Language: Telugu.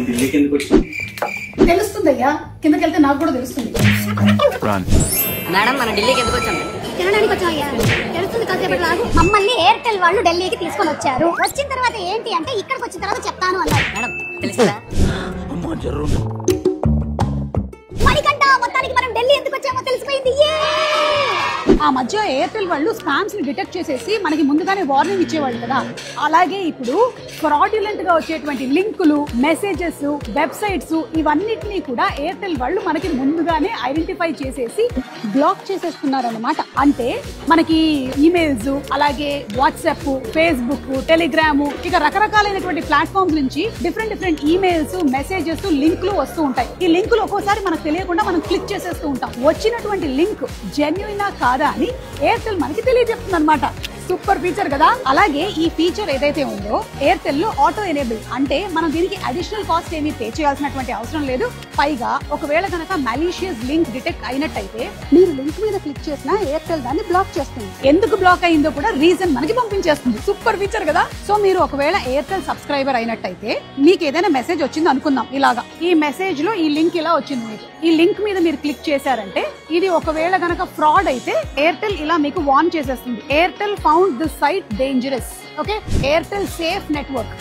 ఢిల్లీకి ఎందుకు వచ్చావు? తెలుస్తుందయ్యా, కిందకి వెళ్తే నాకు కూడా తెలుస్తుంది. మేడం మనం ఢిల్లీకి ఎందుకు వచ్చాము? తినడానికి వచ్చాయ్యా, తెలుస్తుంది కాసేపటి రాదు. మమ్మల్ని ఎయిర్టెల్ వాళ్ళు ఢిల్లీకి తీసుకొని వచ్చారు. వచ్చిన తర్వాత ఏంటి అంటే ఇక్కడికి వచ్చిన తర్వాత చెప్తాను అన్నారు. మేడం తెలుస్తుందా? మణికంఠ, మొత్తానికి మనం ఢిల్లీ ఎందుకు వచ్చామో తెలిసిపోయింది. ఆ మధ్య ఎయిర్టెల్ వాళ్ళు స్పామ్స్ ని డిటెక్ట్ చేసేసి మనకి ముందుగానే వార్నింగ్ ఇచ్చేవాళ్ళు కదా, అలాగే ఇప్పుడు ఫ్రాడ్యులెంట్ గా వచ్చేటువంటి లింకులు, మెసేజెస్, వెబ్సైట్స్ ఇవన్నిటినీ కూడా ఎయిర్టెల్ వాళ్ళు మనకి ముందుగానే ఐడెంటిఫై చేసేసి బ్లాక్ చేసేస్తున్నారు అన్నమాట. అంటే మనకి ఈమెయిల్స్, అలాగే వాట్సాప్, ఫేస్బుక్, టెలిగ్రామ్, ఇక రకరకాలైనటువంటి ప్లాట్ఫామ్స్ నుంచి డిఫరెంట్ ఈమెయిల్స్, మెసేజెస్, లింకులు వస్తూ ఉంటాయి. ఈ లింకులు ఒక్కోసారి మనకు తెలియకుండా మనం క్లిక్ చేసేస్తూ ఉంటాం. వచ్చినటువంటి లింక్ జెన్యూనా కాదా అని ఎయిర్టెల్ మనకి తెలియజెప్తుంది అనమాట. సూపర్ ఫీచర్ కదా. అలాగే ఈ ఫీచర్ ఏదైతే ఉందో ఎయిర్టెల్ లో ఆటో ఎనేబుల్, అంటే మనం దీనికి అడిషనల్ కాస్ట్ ఏమీ పే చేయాల్సినటువంటి అవసరం లేదు. పైగా ఒకవేళ కనుక మాలిషియస్ లింక్ డిటెక్ట్ అయినట్టయితే మీరు లింక్ మీద క్లిక్ చేసినా ఎయిర్టెల్ దాన్ని బ్లాక్ చేస్తుంది. ఎందుకు బ్లాక్ అయిందో కూడా రీజన్ మనకి పంపించేస్తుంది. సూపర్ ఫీచర్ కదా. సో మీరు ఒకవేళ ఎయిర్టెల్ సబ్స్క్రైబర్ అయినట్టయితే మీకు ఏదైనా మెసేజ్ వచ్చింది అనుకుందాం, ఇలాగా ఈ మెసేజ్ లో ఈ లింక్ ఇలా వచ్చింది, మీకు ఈ లింక్ మీద మీరు క్లిక్ చేశారంటే ఇది ఒకవేళ గనక ఫ్రాడ్ అయితే ఎయిర్టెల్ ఇలా మీకు వార్న్ చేసేస్తుంది. Airtel found this site dangerous. Okay, Airtel safe network.